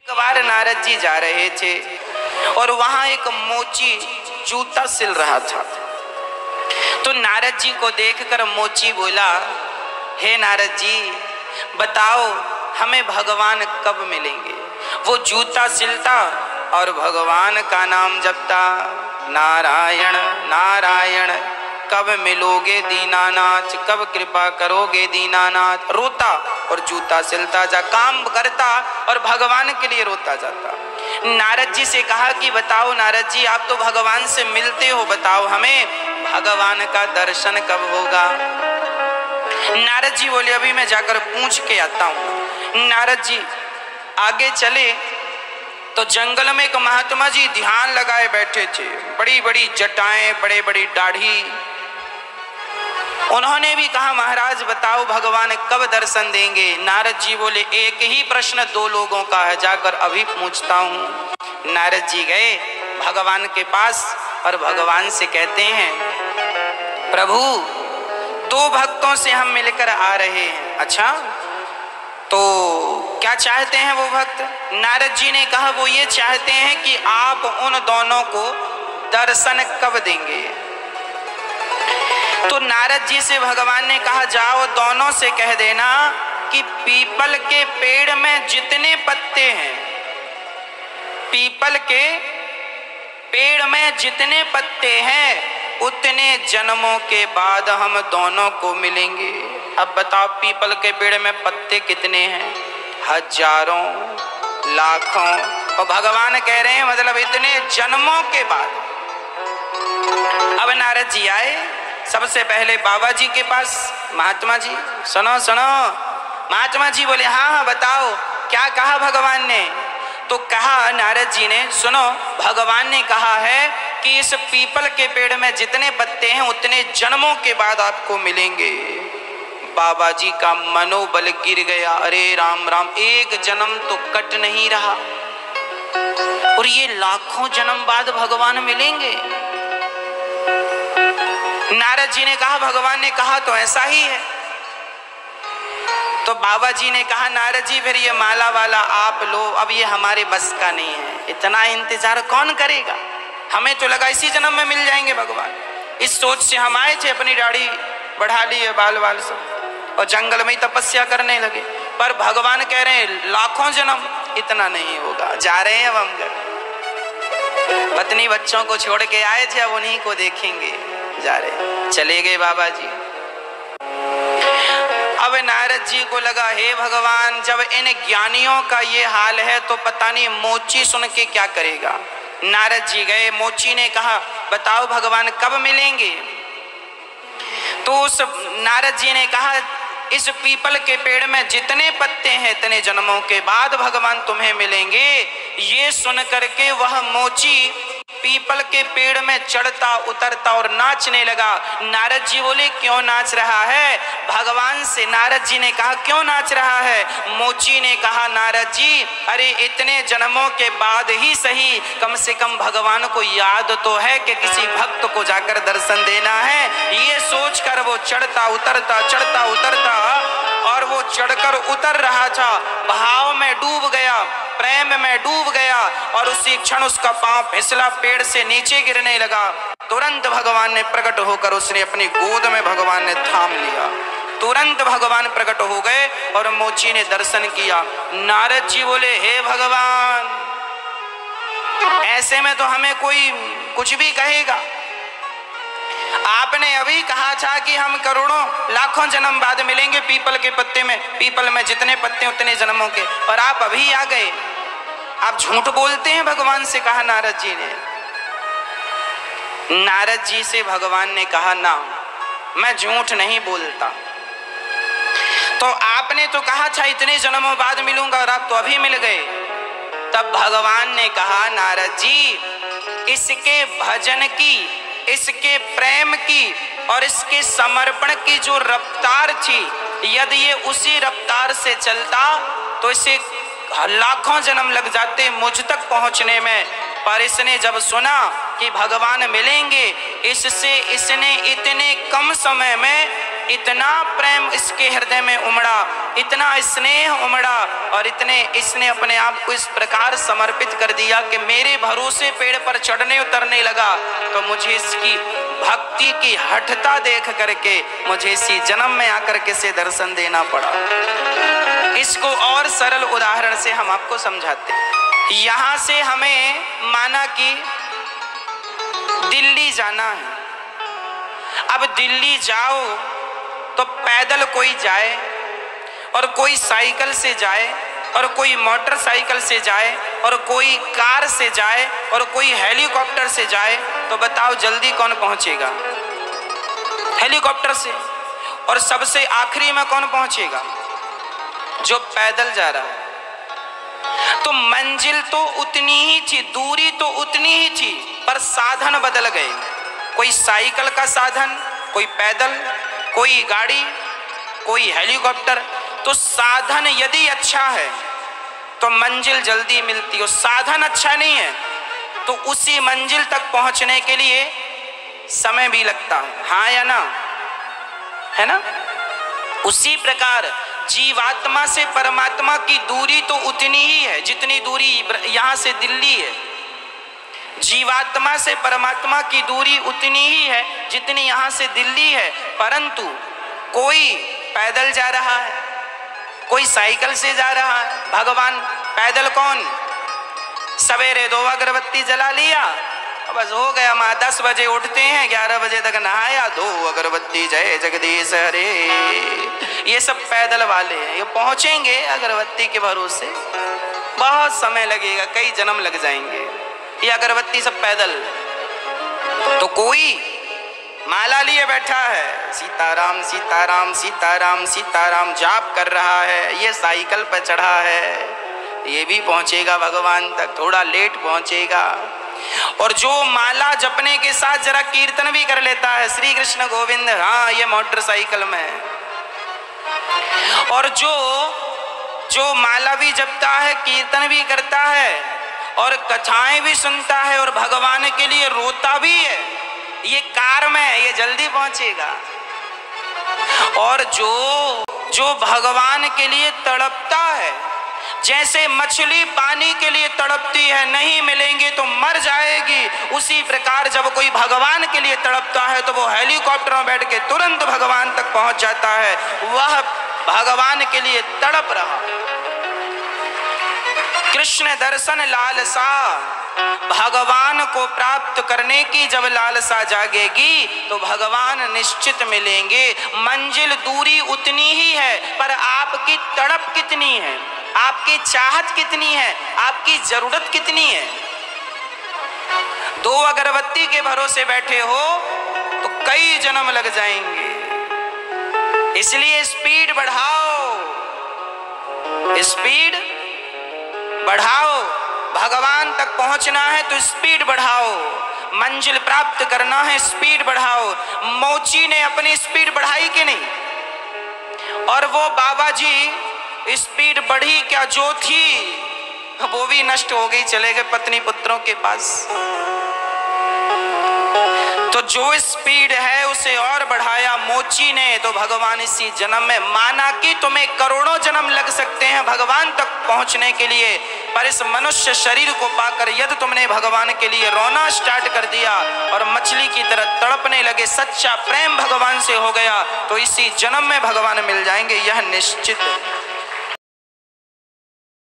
एक बार नारद जी जा रहे थे और वहां एक मोची जूता सिल रहा था। तो नारद जी को देखकर मोची बोला, हे नारद जी बताओ हमें भगवान कब मिलेंगे। वो जूता सिलता और भगवान का नाम जपता, नारायण नारायण कब मिलोगे दीनानाथ, कब कृपा करोगे दीनानाथ। रोता और जूता सिलता जा, काम करता और भगवान के लिए रोता जाता। नारद जी से कहा कि बताओ नारद जी आप तो भगवान से मिलते हो, बताओ हमें भगवान का दर्शन कब होगा। नारद जी बोले अभी मैं जाकर पूछ के आता हूँ। नारद जी आगे चले तो जंगल में एक महात्मा जी ध्यान लगाए बैठे थे, बड़ी बड़ी जटाएं, बड़े बड़ी दाढ़ी। उन्होंने भी कहा महाराज बताओ भगवान कब दर्शन देंगे। नारद जी बोले एक ही प्रश्न दो लोगों का है, जाकर अभी पूछता हूँ। नारद जी गए भगवान के पास और भगवान से कहते हैं प्रभु दो भक्तों से हम मिलकर आ रहे हैं। अच्छा तो क्या चाहते हैं वो भक्त। नारद जी ने कहा वो ये चाहते हैं कि आप उन दोनों को दर्शन कब देंगे। तो नारद जी से भगवान ने कहा जाओ दोनों से कह देना कि पीपल के पेड़ में जितने पत्ते हैं, पीपल के पेड़ में जितने पत्ते हैं उतने जन्मों के बाद हम दोनों को मिलेंगे। अब बताओ पीपल के पेड़ में पत्ते कितने हैं, हजारों लाखों, और भगवान कह रहे हैं मतलब इतने जन्मों के बाद। अब नारद जी आए सबसे पहले बाबा जी के पास। महात्मा जी सुनो सुनो। महात्मा जी बोले हाँ हाँ बताओ क्या कहा भगवान ने। तो कहा नारद जी ने सुनो भगवान ने कहा है कि इस पीपल के पेड़ में जितने पत्ते हैं उतने जन्मों के बाद आपको मिलेंगे। बाबा जी का मनोबल गिर गया, अरे राम राम एक जन्म तो कट नहीं रहा और ये लाखों जन्म बाद भगवान मिलेंगे। नारद जी ने कहा भगवान ने कहा तो ऐसा ही है। तो बाबा जी ने कहा नारद जी फिर ये माला वाला आप लो, अब ये हमारे बस का नहीं है, इतना इंतजार कौन करेगा। हमें तो लगा इसी जन्म में मिल जाएंगे भगवान। इस सोच से हम आए थे, अपनी दाढ़ी बढ़ा ली है, बाल बाल सब, और जंगल में ही तपस्या करने लगे। पर भगवान कह रहे हैं लाखों जन्म, इतना नहीं होगा। जा रहे हैं अब हम घर, पत्नी बच्चों को छोड़ के आए थे, अब उन्हीं को देखेंगे। जा रहे चले गए बाबा जी। अब नारद जी को लगा हे भगवान जब इन ज्ञानियों का ये हाल है तो पता नहीं मोची सुन के क्या करेगा। नारद जी गए, मोची ने कहा बताओ भगवान कब मिलेंगे। तो उस नारद जी ने कहा इस पीपल के पेड़ में जितने पत्ते हैं इतने जन्मों के बाद भगवान तुम्हें मिलेंगे। ये सुन करके वह मोची पीपल के पेड़ में चढ़ता उतरता और नाचने लगा। नारद जी बोले क्यों नाच रहा है। भगवान से नारद जी ने कहा क्यों नाच रहा है। मोची ने कहा नारद जी अरे इतने जन्मों के बाद ही सही कम से कम भगवान को याद तो है कि किसी भक्त को जाकर दर्शन देना है। ये सोचकर वो चढ़ता उतरता और वो चढ़कर उतर रहा था, भाव में डूब गया, प्रेम में डूब गया और उसी क्षण उसका पांव फिसला, पेड़ से नीचे गिरने लगा। तुरंत भगवान ने प्रकट होकर उसने अपनी गोद में भगवान ने थाम लिया। तुरंत भगवान प्रकट हो गए और मोची ने दर्शन किया। नारद जी बोले हे भगवान ऐसे में तो हमें कोई कुछ भी कहेगा। आपने अभी कहा था कि हम करोड़ों लाखों जन्म बाद मिलेंगे पीपल के पत्ते में, पीपल में जितने पत्ते उतने जन्मों के, और आप अभी आ गए। आप झूठ बोलते हैं भगवान से कहा नारद जी ने। नारद जी से भगवान ने कहा ना मैं झूठ नहीं बोलता। तो आपने तो कहा था इतने जन्मों बाद मिलूंगा और आप तो अभी मिल गए। तब भगवान ने कहा नारद जी इसके भजन की, इसके प्रेम की और इसके समर्पण की जो रफ्तार थी, यदि ये उसी रफ्तार से चलता तो इसे लाखों जन्म लग जाते मुझ तक पहुंचने में। पर इसने जब सुना कि भगवान मिलेंगे, इससे इसने इतने कम समय में इतना प्रेम इसके हृदय में उमड़ा, इतना स्नेह उमड़ा और इतने इसने अपने आप को इस प्रकार समर्पित कर दिया कि मेरे भरोसे पेड़ पर चढ़ने उतरने लगा। तो मुझे इसकी भक्ति की हठता देख करके मुझे इसी जन्म में आकर के से दर्शन देना पड़ा। इसको और सरल उदाहरण से हम आपको समझाते हैं। यहां से हमें माना कि दिल्ली जाना है। अब दिल्ली जाओ तो पैदल कोई जाए और कोई साइकिल से जाए और कोई मोटरसाइकिल से जाए और कोई कार से जाए और कोई हेलीकॉप्टर से जाए, तो बताओ जल्दी कौन पहुंचेगा? हेलीकॉप्टर से। और सबसे आखिरी में कौन पहुंचेगा? जो पैदल जा रहा है। तो मंजिल तो उतनी ही थी, दूरी तो उतनी ही थी, पर साधन बदल गए। कोई साइकिल का साधन, कोई पैदल, कोई गाड़ी, कोई हेलीकॉप्टर। तो साधन यदि अच्छा है तो मंजिल जल्दी मिलती हो, साधन अच्छा नहीं है तो उसी मंजिल तक पहुंचने के लिए समय भी लगता है। हाँ या ना? है ना? उसी प्रकार जीवात्मा से परमात्मा की दूरी तो उतनी ही है जितनी दूरी यहां से दिल्ली है। जीवात्मा से परमात्मा की दूरी उतनी ही है जितनी यहां से दिल्ली है, परंतु कोई पैदल जा रहा है, कोई साइकिल से जा रहा है। भगवान पैदल कौन? सवेरे 2 अगरबत्ती जला लिया, बस हो गया। माँ 10 बजे उठते हैं, 11 बजे तक नहाया, 2 अगरबत्ती जय जगदीश हरे। ये सब पैदल वाले हैं, ये पहुंचेंगे अगरबत्ती के भरोसे, बहुत समय लगेगा, कई जन्म लग जाएंगे। ये अगरबत्ती सब पैदल। तो कोई माला लिए बैठा है, सीताराम सीताराम सीताराम सीताराम जाप कर रहा है, ये साइकिल पर चढ़ा है, ये भी पहुंचेगा भगवान तक, थोड़ा लेट पहुंचेगा। और जो माला जपने के साथ जरा कीर्तन भी कर लेता है, श्री कृष्ण गोविंद, हाँ, ये मोटरसाइकिल में। और जो माला भी जपता है, कीर्तन भी करता है और कथाएं भी सुनता है और भगवान के लिए रोता भी है, ये कार में है, ये जल्दी पहुंचेगा। और जो भगवान के लिए तड़पता है, जैसे मछली पानी के लिए तड़पती है, नहीं मिलेंगे तो मर जाएगी, उसी प्रकार जब कोई भगवान के लिए तड़पता है तो वो हेलीकॉप्टर में बैठ के तुरंत भगवान तक पहुंच जाता है। वह भगवान के लिए तड़प रहा। कृष्ण दर्शन लालसा, भगवान को प्राप्त करने की जब लालसा जागेगी तो भगवान निश्चित मिलेंगे। मंजिल दूरी उतनी ही है, पर आपकी तड़प कितनी है, आपकी चाहत कितनी है, आपकी जरूरत कितनी है। 2 अगरबत्ती के भरोसे बैठे हो तो कई जन्म लग जाएंगे। इसलिए स्पीड बढ़ाओ, स्पीड बढ़ाओ। भगवान तक पहुंचना है तो स्पीड बढ़ाओ, मंजिल प्राप्त करना है स्पीड बढ़ाओ। मोची ने अपनी स्पीड बढ़ाई कि नहीं? और वो बाबा जी स्पीड बढ़ी क्या? जो थी वो भी नष्ट हो गई, चले गए पत्नी पुत्रों के पास। तो जो स्पीड है उसे और बढ़ाया मोची ने। तो भगवान इसी जन्म में, माना कि तुम्हें करोड़ों जन्म लग सकते हैं भगवान तक पहुंचने के लिए, पर इस मनुष्य शरीर को पाकर यदि तुमने भगवान के लिए रोना स्टार्ट कर दिया और मछली की तरह तड़पने लगे, सच्चा प्रेम भगवान से हो गया, तो इसी जन्म में भगवान मिल जाएंगे, यह निश्चित है।